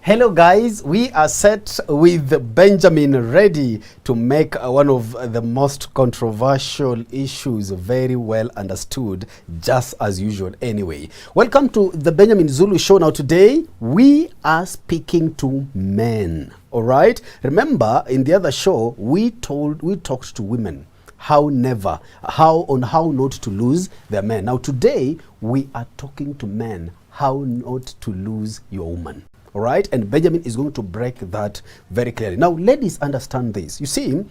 Hello guys, we are set with Benjamin ready to make one of the most controversial issues very well understood, just as usual anyway. Welcome to the Benjamin Zulu Show. Now today we are speaking to men, all right? Remember in the other show we talked to women how not to lose their men. Now today we are talking to men how not to lose your woman. All right, and Benjamin is going to break that very clearly. Now, ladies, understand this. You see,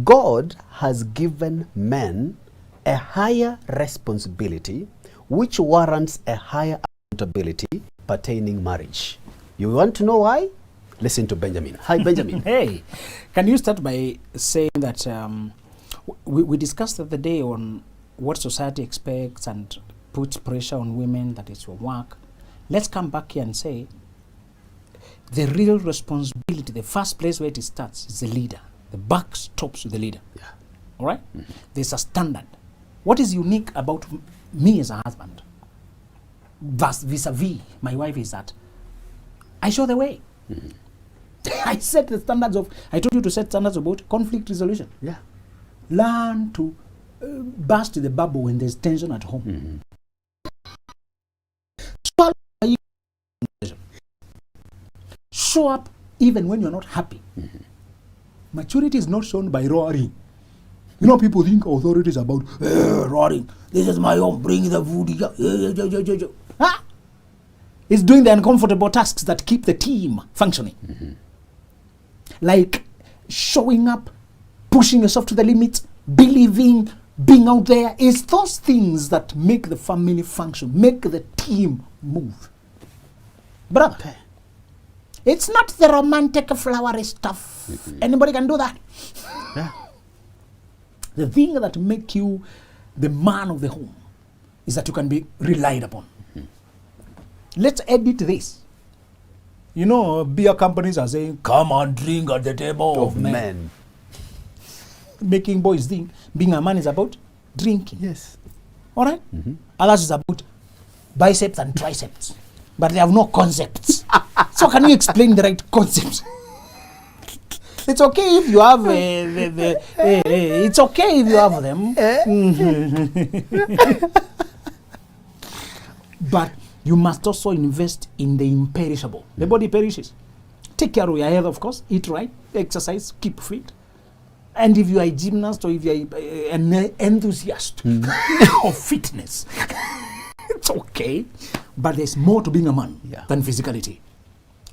God has given men a higher responsibility, which warrants a higher accountability pertaining marriage. You want to know why? Listen to Benjamin. Hi, Benjamin. Hey, can you start by saying that we discussed the other day on what society expects and puts pressure on women, that is your work. Let's come back here and say, the real responsibility, the first place where it starts is the leader. The buck stops with the leader. Yeah. All right? Mm-hmm. There's a standard. What is unique about me as a husband vis-a-vis my wife is that I show the way. Mm-hmm. I set the standards of, I told you to set standards about conflict resolution. Yeah. Learn to burst the bubble when there's tension at home. Mm-hmm. Show up even when you're not happy. Mm-hmm. Maturity is not shown by roaring. You know, people think authority is about roaring. This is my home, bring the food. Huh? It's doing the uncomfortable tasks that keep the team functioning. Mm-hmm. Like showing up, pushing yourself to the limits, believing, being out there. It's those things that make the family function, make the team move. Brother. Okay. It's not the romantic, flowery stuff. Mm-hmm. Anybody can do that. Yeah. The thing that makes you the man of the home is that you can be relied upon. Mm-hmm. Let's edit this. You know, beer companies are saying, come and drink at the table of men. Making boys think being a man is about drinking. Yes. All right? Mm-hmm. Others is about biceps and triceps. But they have no concepts. So can you explain the right concepts? It's okay if you have it's okay if you have them. But you must also invest in the imperishable. The body perishes. Take care of your health, of course. Eat right, exercise, keep fit. And if you are a gymnast or if you are an enthusiast of fitness, it's okay. But there's more to being a man than physicality.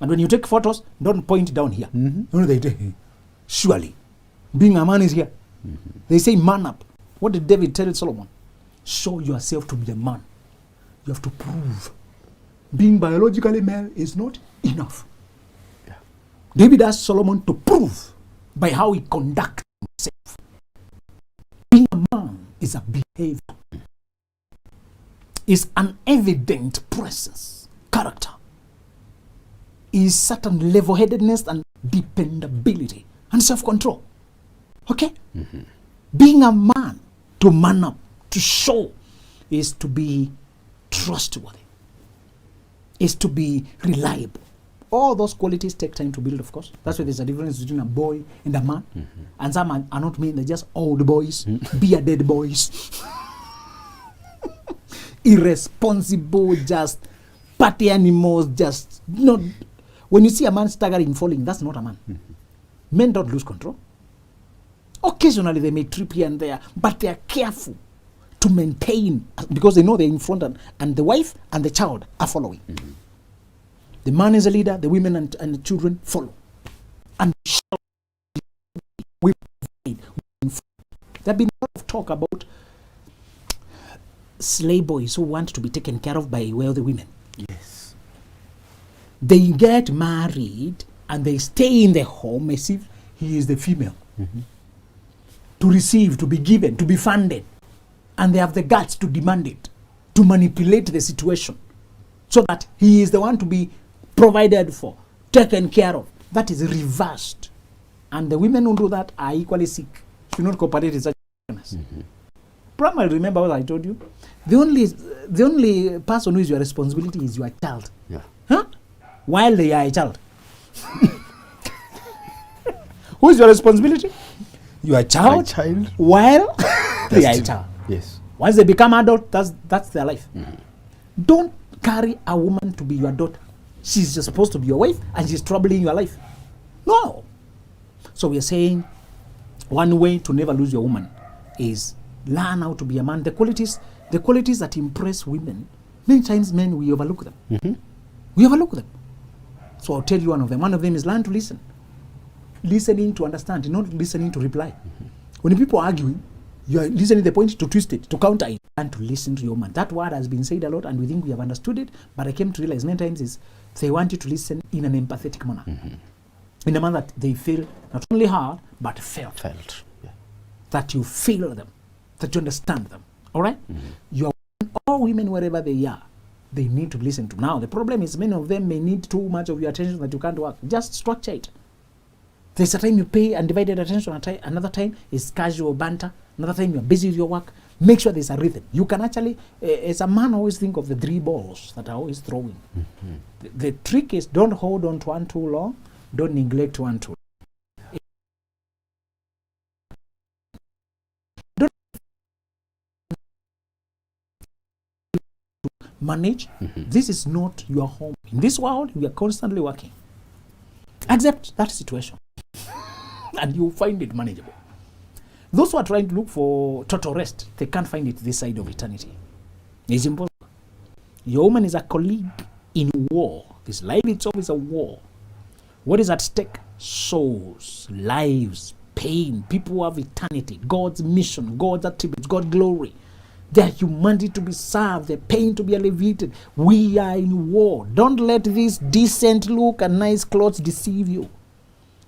And when you take photos, don't point down here. Mm-hmm. Surely, being a man is here. Mm-hmm. They say man up. What did David tell Solomon? Show yourself to be a man. You have to prove. Being biologically male is not enough. Yeah. David asked Solomon to prove by how he conducts himself. Being a man is a behavior. Is an evident presence, character, is certain level-headedness and dependability and self-control. Okay? Mm-hmm. Being a man, to man up, to show, is to be trustworthy, is to be reliable. All those qualities take time to build, of course. That's why there's a difference between a boy and a man. Mm-hmm. And some are not men, they're just old boys, bearded boys. Irresponsible, just party animals, just not. When you see a man staggering, falling, that's not a man. Mm-hmm. Men don't lose control. Occasionally they may trip here and there, but they are careful to maintain because they know they're in front and the wife and the child are following. Mm-hmm. The man is a leader, the women and the children follow. And we provide. There have been a lot of talk about slave boys who want to be taken care of by wealthy women. Yes. They get married and they stay in the home as if he is the female. Mm-hmm. To receive, to be given, to be funded. And they have the guts to demand it. to manipulate the situation so that he is the one to be provided for, taken care of. That is reversed. And the women who do that are equally sick. Should not cooperate in such awareness. Primarily, remember what I told you? The only person who is your responsibility is your child. Yeah. Huh? While they are a child. Who is your responsibility? Your child. While they are a child. Yes. Once they become adult, that's their life. Don't carry a woman to be your daughter. She's just supposed to be your wife and she's troubling your life. No. So we are saying one way to never lose your woman is learn how to be a man. The qualities that impress women, many times men, we overlook them. We overlook them. So I'll tell you one of them. One of them is learn to listen. Listening to understand, not listening to reply. When people are arguing, you are listening to the point to twist it, to counter it, and to listen to your man. That word has been said a lot and we think we have understood it, but I came to realize many times is they want you to listen in an empathetic manner. In a manner that they feel not only heard, but felt. Yeah. That you feel them, that you understand them. All right? All women, wherever they are, they need to listen to. Now, the problem is many of them may need too much of your attention that you can't work. Just structure it. There's a time you pay undivided attention, another time is casual banter, another time you're busy with your work. Make sure there's a rhythm. You can actually, as a man, always think of the 3 balls that are always throwing. The trick is don't hold on to one too long, don't neglect one too long. Don't manage. This is not your home. In this world, we are constantly working. Accept that situation. And you'll find it manageable. Those who are trying to look for total rest, they can't find it this side of eternity. It's impossible. Your woman is a colleague in war. This life itself is a war. What is at stake? Souls, lives, pain. People have eternity, God's mission, God's attributes, God's glory. Their humanity to be served, their pain to be alleviated. We are in war. Don't let this decent look and nice clothes deceive you.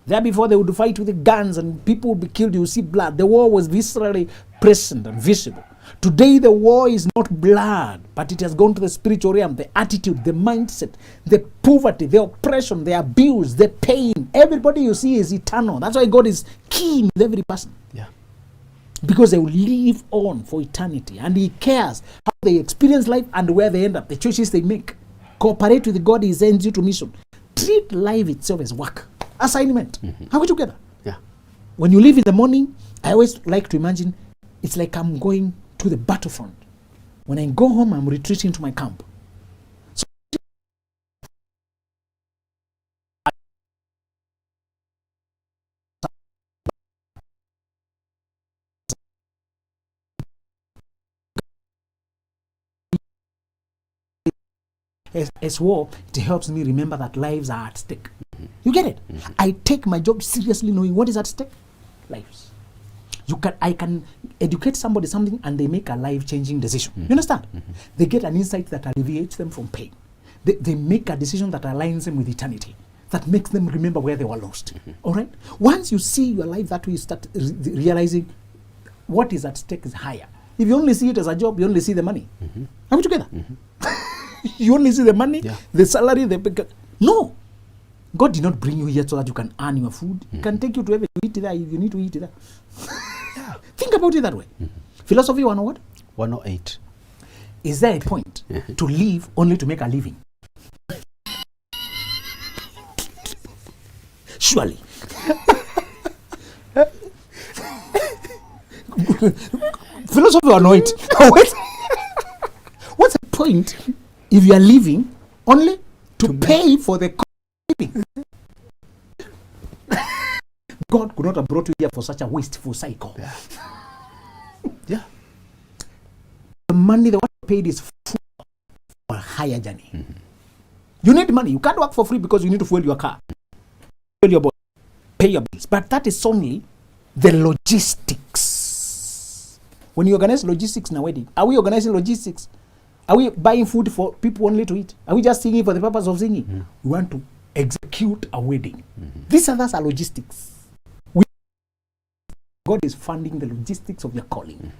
There before they would fight with the guns and people would be killed, you will see blood. The war was viscerally present and visible. Today the war is not blood, but it has gone to the spiritual realm, the attitude, the mindset, the poverty, the oppression, the abuse, the pain. Everybody you see is eternal. That's why God is keen with every person. Yeah. Because they will live on for eternity and He cares how they experience life and where they end up, the choices they make. Cooperate with God, He sends you to mission. Treat life itself as work. Assignment. Are we together? Yeah. When you leave in the morning, I always like to imagine it's like I'm going to the battlefront. When I go home, I'm retreating to my camp. So as war, it helps me remember that lives are at stake. You get it? I take my job seriously knowing what is at stake. Lives. I can educate somebody something and they make a life-changing decision. You understand? They get an insight that alleviates them from pain. They make a decision that aligns them with eternity, that makes them remember where they were lost. All right? Once you see your life that way, you start realizing what is at stake is higher. If you only see it as a job, you only see the money. Are we together? You only see the money, the salary, no. God did not bring you here so that you can earn your food. He can take you to heaven to eat there if you need to eat there. Think about it that way. Philosophy 101? 108. Is there a point to live only to make a living? Surely. Philosophy 108. What's the point if you are living only to pay for the living? God could not have brought you here for such a wasteful cycle. Yeah. The money the one paid is for a higher journey. You need money. You can't work for free because you need to fuel your car, fuel your body, pay your bills. But that is only the logistics. When you organize logistics in a wedding, are we organizing logistics? Are we buying food for people only to eat? Are we just singing for the purpose of singing? We want to execute a wedding. These others are logistics. God is funding the logistics of your calling.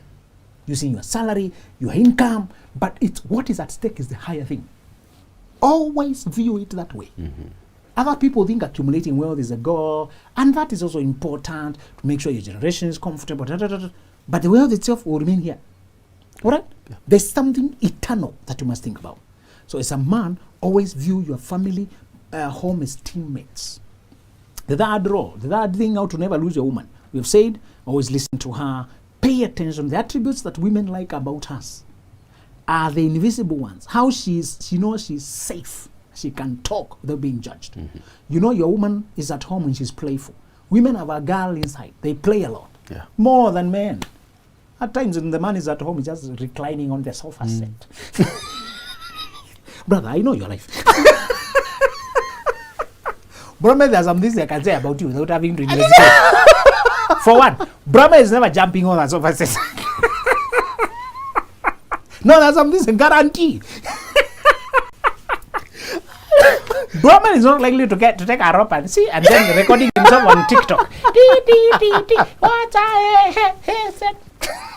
using your salary, your income, but it's what is at stake is the higher thing. Always view it that way. Other people think accumulating wealth is a goal, and that is also important to make sure your generation is comfortable, but the wealth itself will remain here. All right? Yeah. There's something eternal that you must think about. So as a man, always view your family, home as teammates. The third thing, how to never lose your woman. We've said, always listen to her, pay attention. The attributes that women like about us are the invisible ones. How she knows she's safe. She can talk without being judged. You know your woman is at home when she's playful. Women have a girl inside. They play a lot. Yeah. More than men. At times when the man is at home, he's just reclining on the sofa set. Brother, I know your life. Brahma, there's some things I can say about you without having to investigate. For one, Brahma is never jumping on a sofa set. No, there's some things I guarantee. Brahman is not likely to take a rope and see, and then recording himself on TikTok. What I said.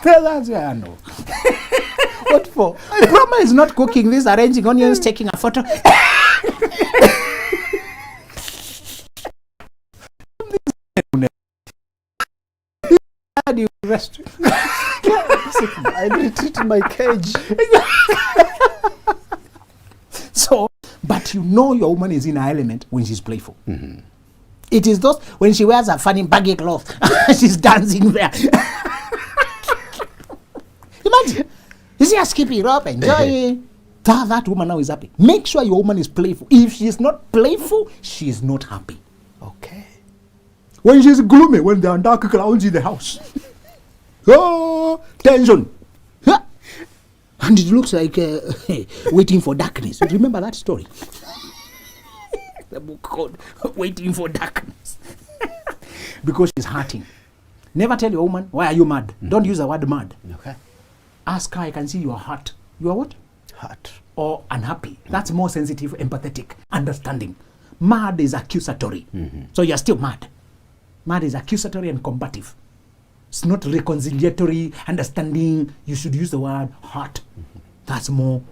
That's where I know. What for? Brahman is not cooking this, arranging onions, taking a photo. I retreat in my cage. So, but you know your woman is in her element when she's playful. It is those when she wears a funny baggy cloth, she's dancing there. Imagine, you see her skipping up, enjoying. That woman now is happy. Make sure your woman is playful. If she's not playful, she is not happy. Okay. When she's gloomy, when there are dark clouds in the house, oh, tension. And it looks like waiting for darkness. Remember that story? The book called Waiting for Darkness. Because she's hurting. Never tell your woman, why are you mad? Don't use the word mad. Okay. Ask her, I can see you are hurt. You are what? Hurt. Or unhappy. That's more sensitive, empathetic, understanding. Mad is accusatory. So you're still mad. Mad is accusatory and combative. It's not reconciliatory, understanding. You should use the word hurt. That's more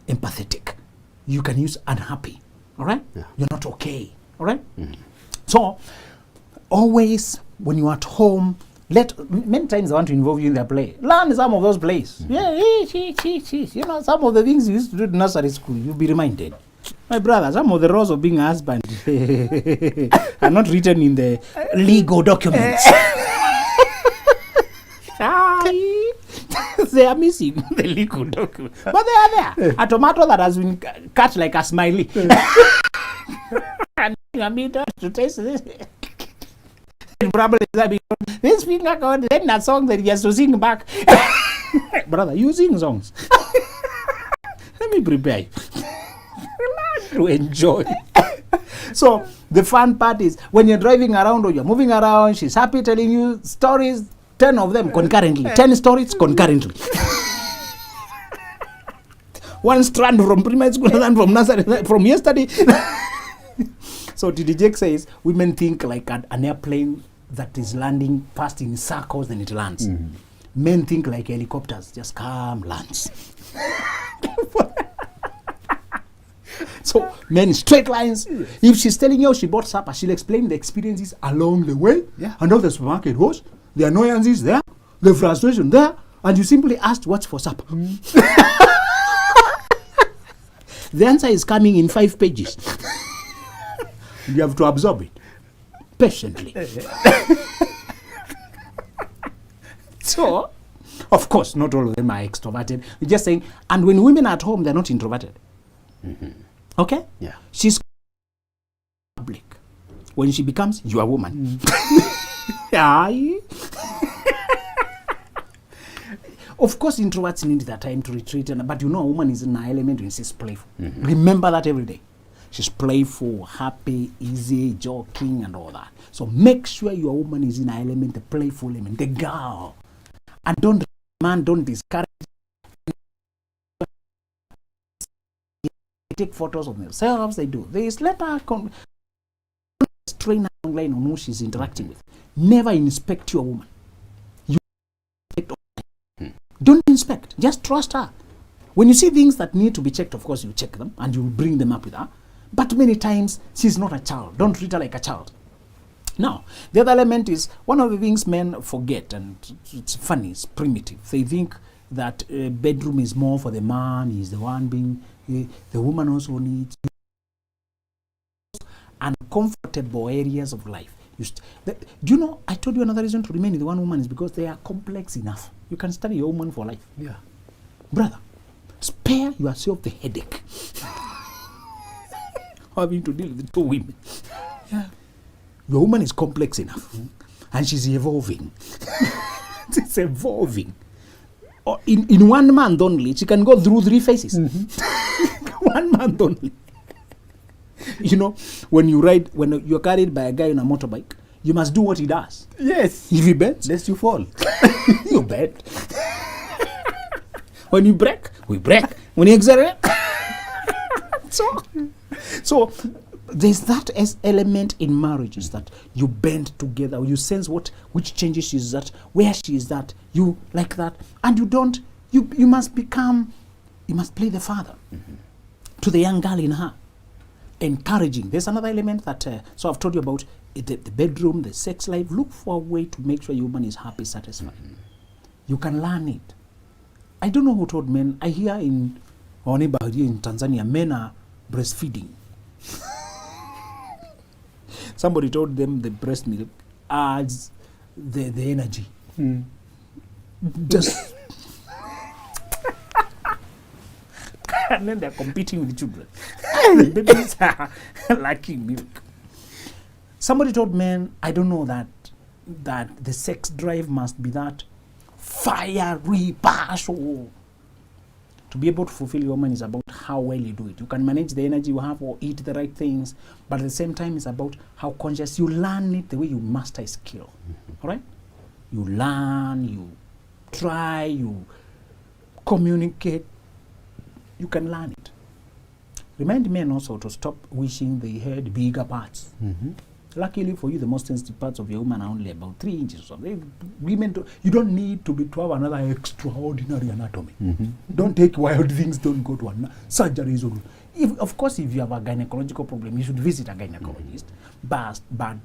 empathetic. You can use unhappy. All right? Yeah. You're not okay. All right? So, always when you're at home, many times they want to involve you in their play. Learn some of those plays. Yeah, you know, some of the things you used to do in nursery school, you'll be reminded. My brother, some of the roles of being a husband are not written in the legal documents. They are missing the legal document. But they are there. A tomato that has been cut like a smiley. And I mean, to taste this. This finger God, then that song that he has to sing back. Brother, you sing songs. Let me prepare you. To enjoy. So the fun part is when you're driving around or you're moving around, she's happy telling you stories, 10 of them concurrently, 10 stories concurrently. One strand from primary school, and from nursery, from yesterday. So TD Jake says women think like an airplane that is landing fast in circles, then it lands. Men think like helicopters, just come, lands. So men straight lines. If she's telling you she bought supper, she'll explain the experiences along the way, and how the supermarket was, the annoyances there, the frustration there, and you simply asked what's for supper. The answer is coming in 5 pages. You have to absorb it patiently. So, of course, not all of them are extroverted. We're just saying, and when women are at home, they're not introverted. Okay? Yeah. She's public. When she becomes your woman. Of course, introverts need that time to retreat, but you know a woman is in her element when she's playful. Remember that every day. She's playful, happy, easy, joking, and all that. So make sure your woman is in her element, the playful element, the girl. And don't discourage. They take photos of themselves, they do this. Let her train her online on who she's interacting with. Never inspect your woman. Don't inspect. Just trust her. When you see things that need to be checked, of course, you check them and you bring them up with her. But many times, she's not a child. Don't treat her like a child. Now, the other element is one of the things men forget, and it's funny, it's primitive. They think that bedroom is more for the man, he's the one being, the woman also needs uncomfortable areas of life. Do you know, I told you another reason to remain with the one woman is because they are complex enough. You can study your woman for life. Yeah. Brother, spare yourself the headache having to deal with 2 women. Yeah. Your woman is complex enough, and she's evolving. It's evolving. Or in 1 month only, she can go through 3 phases. 1 month only. You know, when you're carried by a guy on a motorbike, you must do what he does. Yes. If he bends, lest you fall. you bend. When you brake, we brake. When you accelerate. So there's that as element in marriages that you bend together, you sense which changes she is at, where she is at, you like that, and you must play the father to the young girl in her, encouraging. There's another element that, so I've told you about the bedroom, the sex life. Look for a way to make sure your woman is happy, satisfied. You can learn it. I don't know who told men. I hear in our neighborhood here in Tanzania, men are breastfeeding. Somebody told them the breast milk adds the energy. Just and then they're competing with the children. The babies are lacking milk. Somebody told men, I don't know that the sex drive must be that fiery passion. To be able to fulfill your woman is about how well you do it. You can manage the energy you have or eat the right things, but at the same time, it's about how conscious you learn it the way you master a skill. All right? You learn, you try, you communicate. You can learn it. Remind men also to stop wishing they had bigger parts. Luckily for you, the most sensitive parts of your woman are only about 3 inches or something. Women, you don't need to have another extraordinary anatomy. Don't take wild things, don't go to surgeries. Of course, if you have a gynecological problem, you should visit a gynecologist. But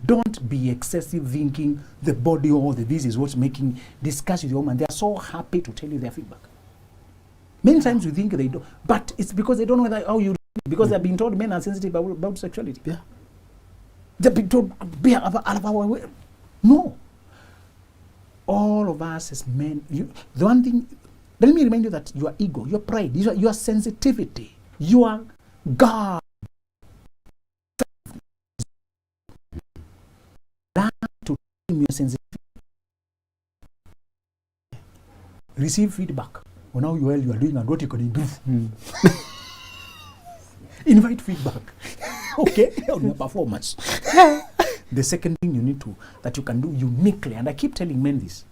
don't be excessive thinking the body or this is what's making, discuss with your woman. They are so happy to tell you their feedback. Many times you think they don't, but it's because they don't know how you, because they've been told men are sensitive about sexuality. Yeah. They've been told, no. All of us as men, the one thing, let me remind you that your ego, your pride, your sensitivity, your God, learn to tame your sensitivity. Receive feedback on how well you are doing and what you can improve. Invite feedback. Okay, on your performance. The second thing that you can do uniquely, and I keep telling men this,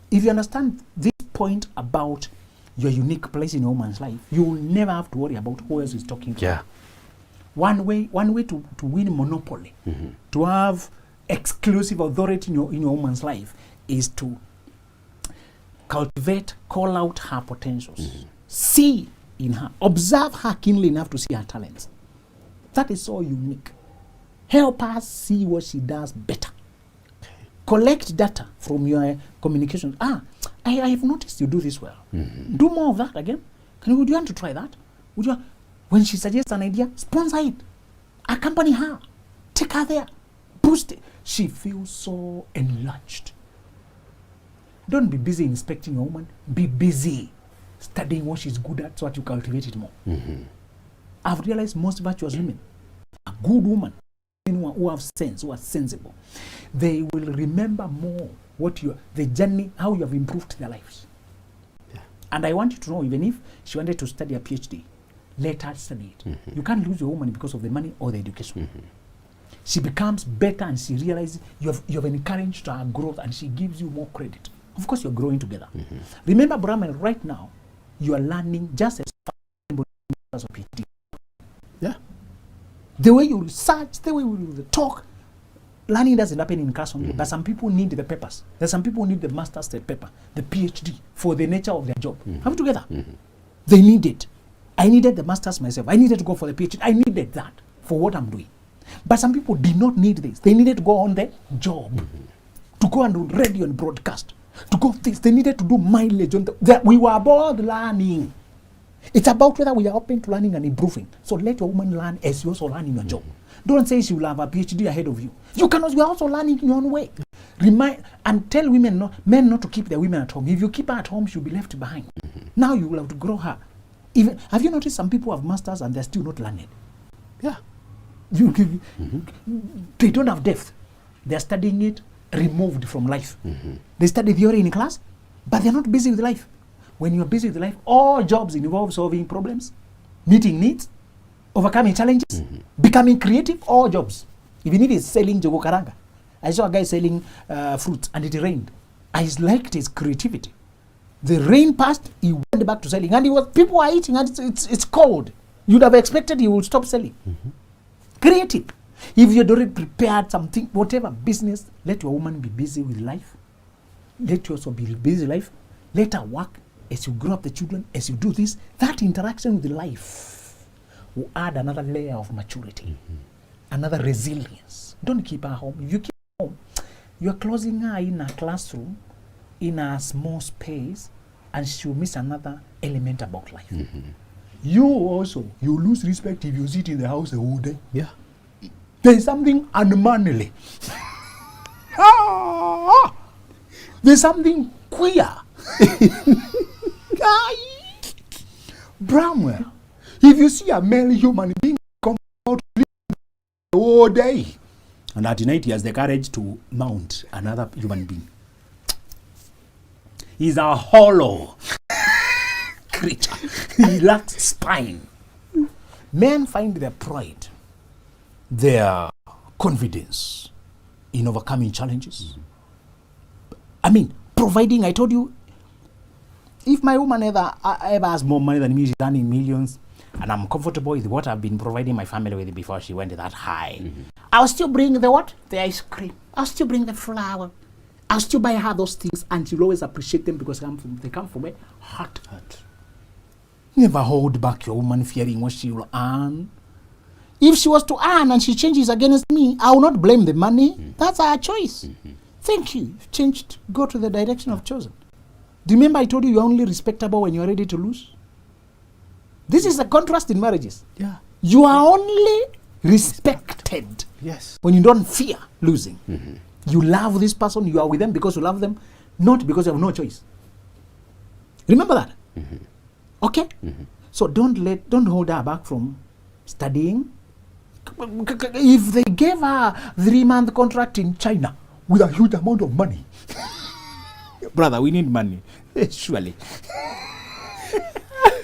if you understand this point about your unique place in your woman's life, you will never have to worry about who else is talking to you. One way to win monopoly, to have exclusive authority in your woman's life, is to cultivate, call out her potentials. See in her, observe her keenly enough to see her talents. That is so unique. Help us see what she does better. Collect data from your communication. I have noticed you do this well. Do more of that again. Would you want to try that? When she suggests an idea, sponsor it. Accompany her. Take her there. Boost it. She feels so enlarged. Don't be busy inspecting your woman. Be busy studying what she's good at so that you cultivate it more. I've realized most virtuous women, a good woman, who have sense, who are sensible, they will remember more the journey, how you have improved their lives. And I want you to know, even if she wanted to study a PhD, let her study it. You can't lose your woman because of the money or the education. She becomes better and she realizes you have encouraged her growth and she gives you more credit. Of course, you're growing together. Remember, Brahman, right now, you are learning just as a PhD. The way you research, the way you talk, learning doesn't happen in class only, but some people need the papers. There's some people who need the master's paper, the PhD, for the nature of their job. Have you together? They need it. I needed the master's myself. I needed to go for the PhD. I needed that for what I'm doing. But some people did not need this. They needed to go on the job, to go and do radio and broadcast, to go this. They needed to do mileage on that. We were about learning. It's about whether we are open to learning and improving. So let your woman learn as you also learn in your job. Don't say she will have a PhD ahead of you. You are also learning in your own way. Remind and tell men not to keep their women at home. If you keep her at home, she'll be left behind. Now you will have to grow her. Even have you noticed some people have masters and they're still not learning? Yeah. They don't have depth. They're studying it removed from life. They study theory in class, but they're not busy with life. When you're busy with life, all jobs involve solving problems, meeting needs, overcoming challenges, becoming creative, all jobs. Even if it's selling jogo karanga. I saw a guy selling fruits and it rained. I liked his creativity. The rain passed, he went back to selling, and people are eating, and it's cold. You'd have expected he would stop selling. Creative. If you'd already prepared something, whatever business, let your woman be busy with life. Let you also be busy with life. Let her work as you grow up the children, as you do this. That interaction with life will add another layer of maturity, another resilience. Don't keep her home. If you keep her home, you're closing her in a classroom, in a small space, and she'll miss another element about life. You lose respect if you sit in the house the whole day. Yeah. There's something unmanly. There's something queer. Bramwell, if you see a male human being come out the whole day, and at night he has the courage to mount another human being, he's a hollow creature. He lacks spine. Men find their pride, their confidence in overcoming challenges. I mean, providing, I told you, if my woman ever has more money than me, she's earning millions, and I'm comfortable with what I've been providing my family with before she went that high, I'll still bring the what? The ice cream. I'll still bring the flour. I'll still buy her those things, and she'll always appreciate them because they come from a heart. Never hold back your woman fearing what she will earn. If she was to earn and she changes against me, I will not blame the money. That's our choice. Thank you. You've changed. Go to the direction I've chosen. Do you remember I told you you're only respectable when you're ready to lose? This is a contrast in marriages. Yeah. You are only respected. Yes. When you don't fear losing. You love this person, you are with them because you love them, not because you have no choice. Remember that? Okay? So don't hold her back from studying. If they gave her a 3-month contract in China with a huge amount of money, brother, we need money. Surely.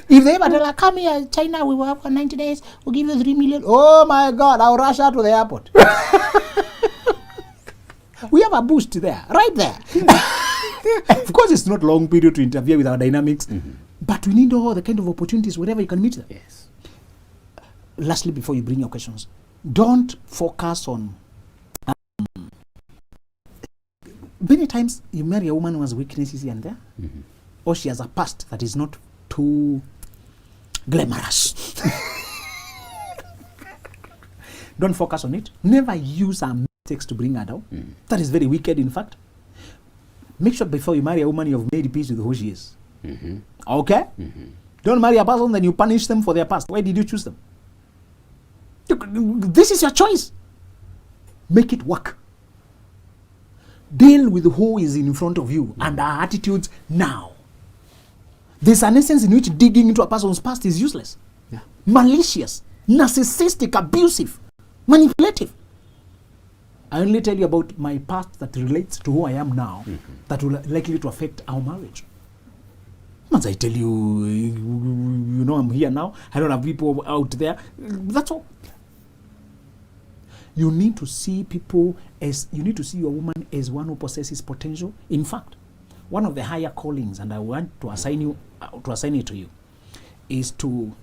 If they ever tell her, come here, China, we work for 90 days, we'll give you 3 million. Oh my God, I'll rush her to the airport. We have a boost there, right there. Of course, it's not long period to interfere with our dynamics, but we need all the kind of opportunities wherever you can meet them. Yes. Lastly, before you bring your questions, don't focus on... many times you marry a woman who has weaknesses here and there, or she has a past that is not too glamorous. Don't focus on it. Never use her mistakes to bring her down. That is very wicked, in fact. Make sure before you marry a woman, you've made peace with who she is. Okay? Don't marry a person, then you punish them for their past. Why did you choose them? This is your choice. Make it work. Deal with who is in front of you and our attitudes now. There's an essence in which digging into a person's past is useless. Yeah. Malicious, narcissistic, abusive, manipulative. I only tell you about my past that relates to who I am now, that will likely to affect our marriage. Once I tell you, you know I'm here now, I don't have people out there, that's all. You need to see people as, you need to see your woman as one who possesses potential. In fact, one of the higher callings, and I want to assign it to you, is to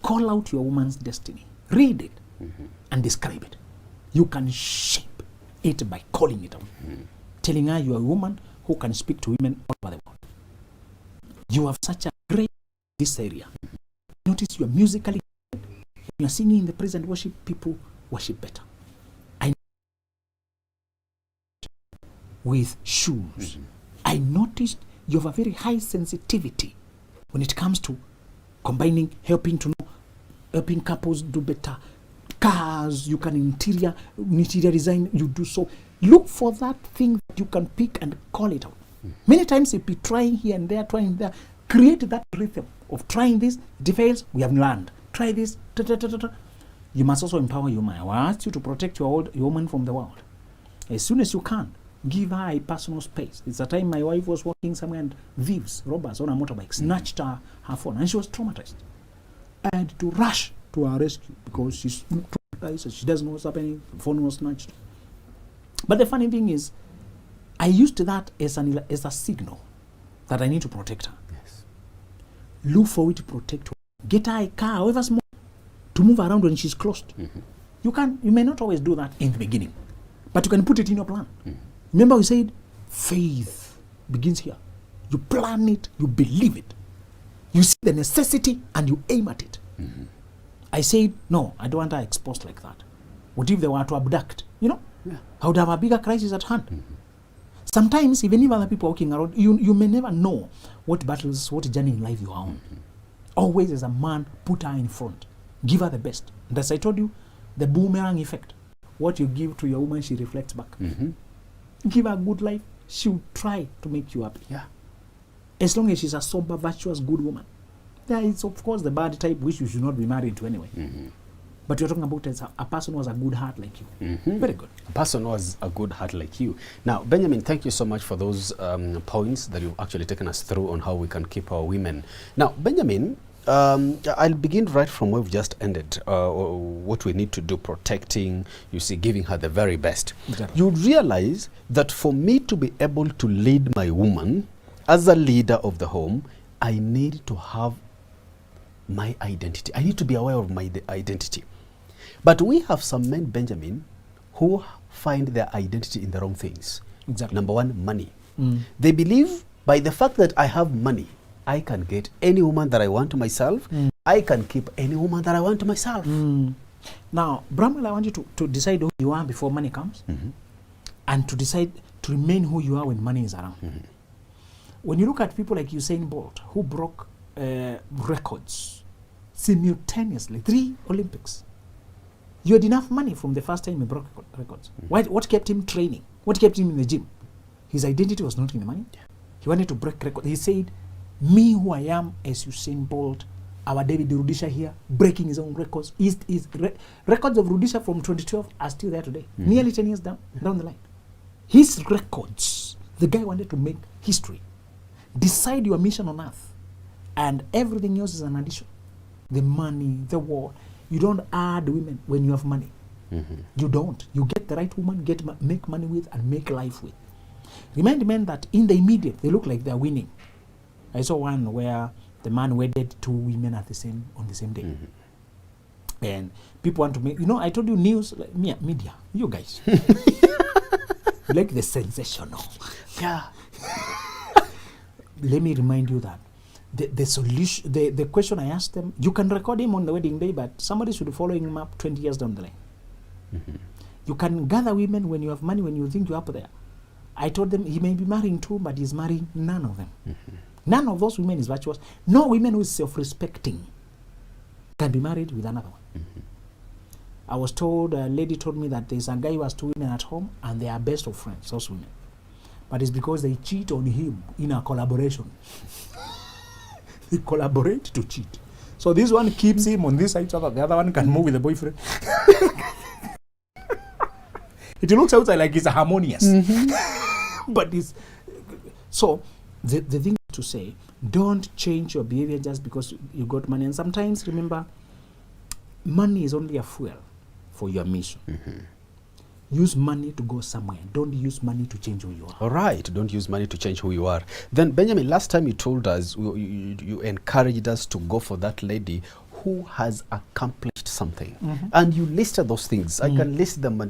call out your woman's destiny. Read it and describe it. You can shape it by calling it out. Telling her you are a woman who can speak to women all over the world. You have such a great this area. Notice you are musically gifted. When you are singing in the praise and worship, people worship better. With shoes. I noticed you have a very high sensitivity when it comes to combining, helping couples do better. Cars, you can interior design, you do so. Look for that thing that you can pick and call it out. Many times you'll be trying here and there, trying there. Create that rhythm of trying this, it fails, we have learned. Try this, You must also empower your man. I ask you to protect your woman from the world. As soon as you can, give her a personal space. It's a time my wife was walking somewhere and thieves, robbers on a motorbike, snatched her phone and she was traumatized. I had to rush to her rescue because she's traumatized, she doesn't know what's happening, the phone was snatched. But the funny thing is, I used that as a signal that I need to protect her. Yes. Look for it to protect her. Get her a car, however small, to move around when she's closed. You may not always do that in the beginning, but you can put it in your plan. Remember we said, faith begins here. You plan it, you believe it. You see the necessity and you aim at it. I said, no, I don't want her exposed like that. What if they were to abduct? I would have a bigger crisis at hand. Sometimes, even if other people are walking around, you may never know what battles, what journey in life you are on. Always as a man, put her in front. Give her the best. And as I told you, the boomerang effect. What you give to your woman, she reflects back. Give her a good life, she will try to make you happy. Yeah. As long as she's a sober, virtuous, good woman. There is, of course, the bad type which you should not be married to anyway. But you're talking about as a person who has a good heart like you. Very good. A person who has a good heart like you. Now, Benjamin, thank you so much for those points that you've actually taken us through on how we can keep our women. Now, Benjamin, I'll begin right from where we've just ended. What we need to do, protecting, you see, giving her the very best. Exactly. You realize that for me to be able to lead my woman as a leader of the home, I need to have my identity. I need to be aware of my identity. But we have some men, Benjamin, who find their identity in the wrong things. Exactly. Number one, money. They believe by the fact that I have money, I can get any woman that I want to myself. I can keep any woman that I want to myself. Now, Bramwell, I want you to decide who you are before money comes, and to decide to remain who you are when money is around. When you look at people like Usain Bolt, who broke records simultaneously, 3 Olympics, you had enough money from the first time he broke records. What kept him training? What kept him in the gym? His identity was not in the money. He wanted to break records. He said, me who I am as Usain Bolt, our David Rudisha here, breaking his own records. Records of Rudisha from 2012 are still there today, nearly 10 years down the line. His records, the guy wanted to make history. Decide your mission on earth, and everything else is an addition. The money, the war. You don't add women when you have money. You don't. You get the right woman, make money with, and make life with. Remind men that in the immediate, they look like they're winning. I saw one where the man wedded 2 women on the same day. And people want to make, I told you news, like, media, you guys. Like the sensational. Yeah. Let me remind you that the solution, the question I asked them, you can record him on the wedding day, but somebody should follow him up 20 years down the line. You can gather women when you have money, when you think you're up there. I told them he may be marrying 2, but he's marrying none of them. None of those women is virtuous. No women who is self-respecting can be married with another one. I was told, a lady told me that there's a guy who has 2 women at home and they are best of friends, those women. But it's because they cheat on him in a collaboration. They collaborate to cheat. So this one keeps him on this side so that the other one can move with the boyfriend. It looks outside like it's harmonious. But it's... So the thing to say, don't change your behavior just because you got money. And sometimes, remember, money is only a fuel for your mission. Use money to go somewhere. Don't use money to change who you are. All right. Don't use money to change who you are. Then, Benjamin, last time you told us, you encouraged us to go for that lady who has accomplished accomplished something. And you listed those things. I can list them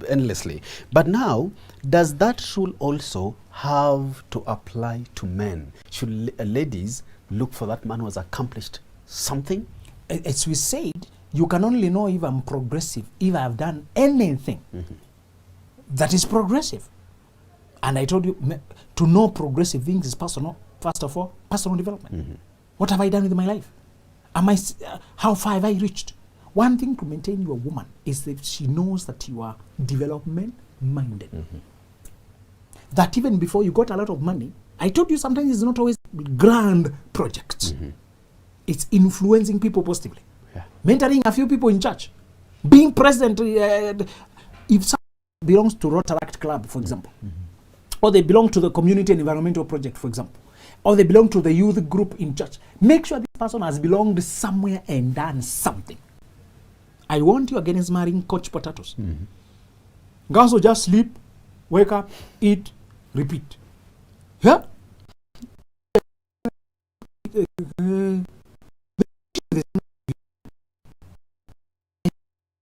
endlessly. But now, does that rule also have to apply to men? Should ladies look for that man who has accomplished something? As we said, you can only know if I'm progressive if I have done anything that is progressive. And I told you, to know progressive things is personal. First of all, personal development. What have I done with my life? How far have I reached? One thing to maintain your woman is that she knows that you are development minded. That even before you got a lot of money, I told you sometimes it's not always grand projects. It's influencing people positively. Mentoring a few people in church. Being present. If someone belongs to Rotaract Club, for example, or they belong to the community and environmental project, for example, or they belong to the youth group in church, make sure this person has belonged somewhere and done something. I want you against marrying coach potatoes. Guys will just sleep, wake up, eat, repeat. Yeah?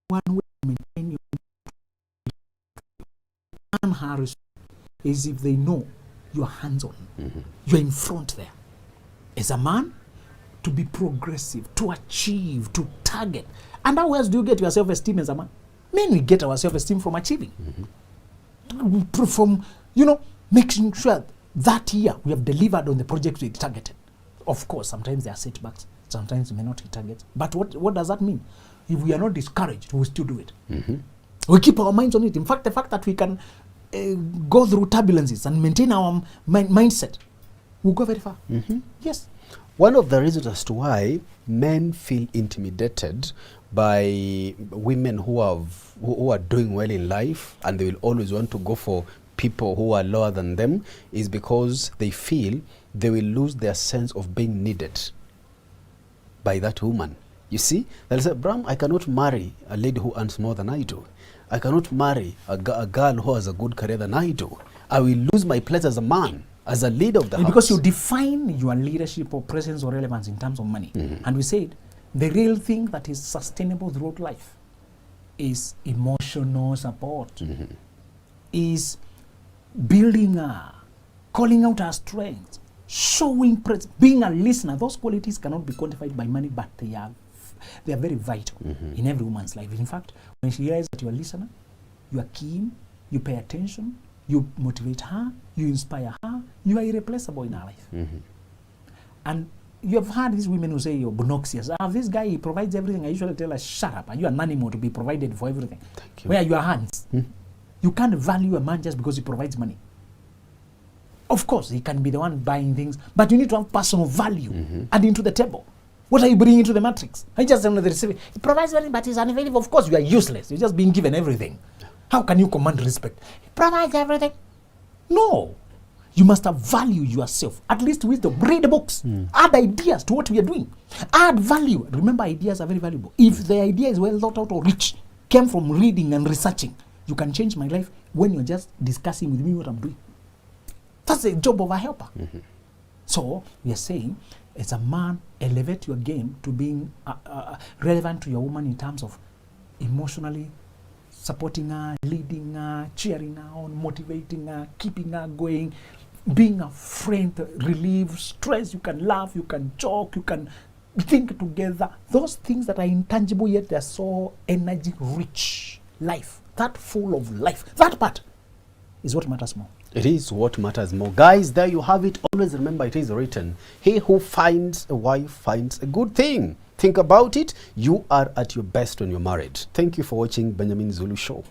One way to maintain your is if they know you are hands-on. You're in front there. As a man, to be progressive, to achieve, to target. And how else do you get your self-esteem as a man? Men, we get our self-esteem from achieving. From, making sure that year we have delivered on the project we targeted. Of course, sometimes there are setbacks. Sometimes we may not hit targets. But what does that mean? If we are not discouraged, we'll still do it. We keep our minds on it. In fact, the fact that we can go through turbulences and maintain our mindset, we'll go very far. Yes. One of the reasons as to why men feel intimidated by women who are doing well in life, and they will always want to go for people who are lower than them, is because they feel they will lose their sense of being needed by that woman. You see, they'll say, Bram, I cannot marry a lady who earns more than I do. I cannot marry a girl who has a good career than I do. I will lose my place as a man, as a leader of the house. Because you define your leadership or presence or relevance in terms of money. And we said, the real thing that is sustainable throughout life is emotional support, is building calling out our strengths, showing presence, being a listener. Those qualities cannot be quantified by money, but they are very vital in every woman's life. In fact, when she realizes that you are a listener, you are keen, you pay attention, you motivate her, you inspire her, you are irreplaceable in her life. And you have heard these women who say you're obnoxious. This guy, he provides everything. I usually tell her, shut up. Are you an animal to be provided for everything? Thank you. Where are your hands? You can't value a man just because he provides money. Of course, he can be the one buying things, but you need to have personal value adding to the table. What are you bringing into the matrix? I just don't know the receiving. He provides everything, but he's unavailable. Of course, you are useless. You're just being given everything. How can you command respect? He provides everything. No. You must have value yourself. At least wisdom. Read the books. Add ideas to what we are doing. Add value. Remember, ideas are very valuable. If the idea is well thought out or rich, came from reading and researching, you can change my life when you're just discussing with me what I'm doing. That's the job of a helper. So, we are saying, as a man, elevate your game to being relevant to your woman in terms of emotionally supporting her, leading her, cheering her on, motivating her, keeping her going, being a friend that relieves stress. You can laugh, you can joke, you can think together. Those things that are intangible yet they're so energy-rich. Life, that full of life, that part is what matters more. It is what matters more. Guys, there you have it. Always remember, it is written, he who finds a wife finds a good thing. Think about it. You are at your best when you're married. Thank you for watching Benjamin Zulu Show.